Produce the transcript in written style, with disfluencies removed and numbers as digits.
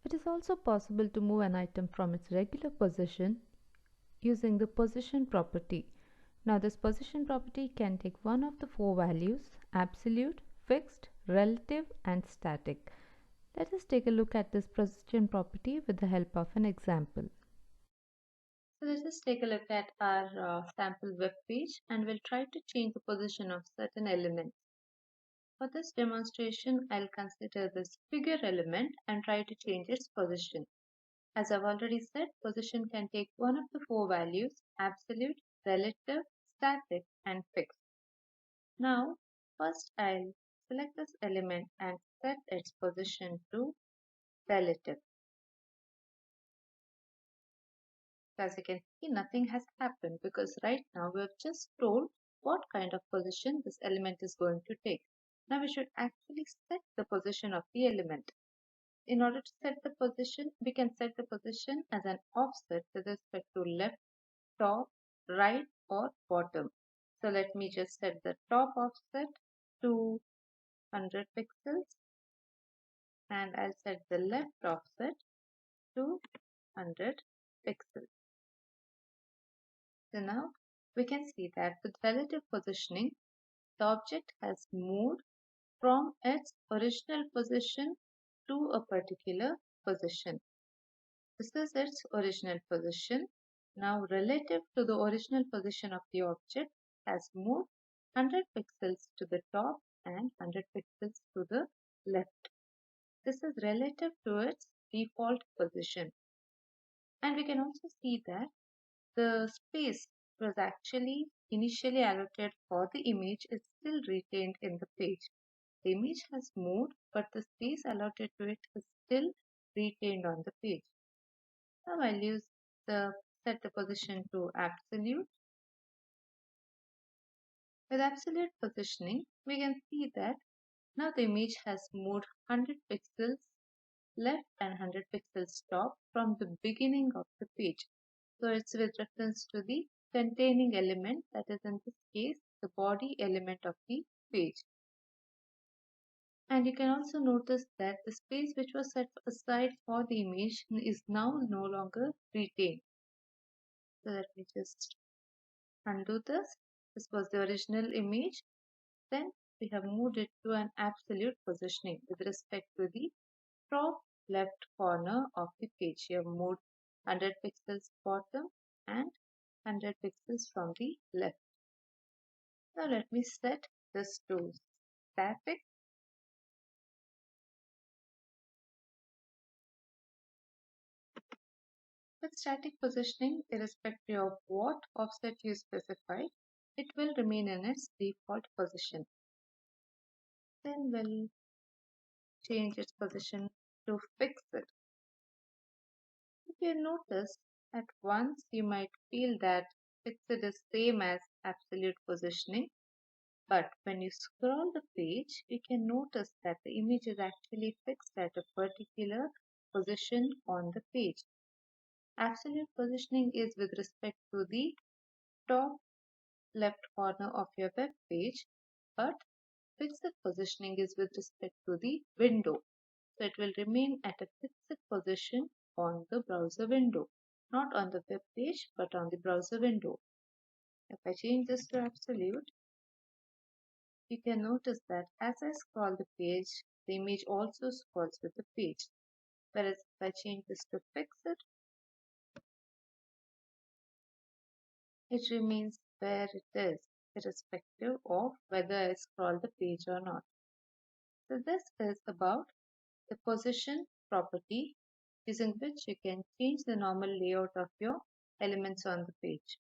It is also possible to move an item from its regular position using the position property. Now this position property can take one of the four values: absolute, fixed, relative, and static. Let us take a look at this position property with the help of an example. So let us take a look at our sample web page, and we'll try to change the position of certain elements. For this demonstration, I'll consider this figure element and try to change its position. As I've already said, position can take one of the four values: absolute, relative, static, and fixed. Now, first I'll select this element and set its position to relative. As you can see, nothing has happened because right now we have just told what kind of position this element is going to take. Now we should actually set the position of the element. In order to set the position, we can set the position as an offset with respect to left, top, right, or bottom. So let me just set the top offset to 100 pixels, and I'll set the left offset to 100 pixels. So now we can see that with relative positioning, the object has moved from its original position to a particular position. This is its original position. Now, relative to the original position of the object, has moved 100 pixels to the top and 100 pixels to the left. This is relative to its default position. And we can also see that the space was actually initially allocated for the image is still retained in the page. The image has moved, but the space allotted to it is still retained on the page. Now I'll set the position to absolute. With absolute positioning, we can see that now the image has moved 100 pixels left and 100 pixels top from the beginning of the page. So it's with reference to the containing element, that is in this case the body element of the page. And you can also notice that the space which was set aside for the image is now no longer retained. So let me just undo this. This was the original image. Then we have moved it to an absolute positioning with respect to the top left corner of the page. You have moved 100 pixels bottom and 100 pixels from the left. Now let me set this to static. With static positioning, irrespective of what offset you specify, it will remain in its default position. Then we'll change its position to fixed. If you notice, at once you might feel that fixed is same as absolute positioning, but when you scroll the page, you can notice that the image is actually fixed at a particular position on the page. Absolute positioning is with respect to the top left corner of your web page, but fixed positioning is with respect to the window. So it will remain at a fixed position on the browser window, not on the web page, but on the browser window. If I change this to absolute, you can notice that as I scroll the page, the image also scrolls with the page. Whereas if I change this to fixed, it remains where it is, irrespective of whether I scroll the page or not. So this is about the position property using which you can change the normal layout of your elements on the page.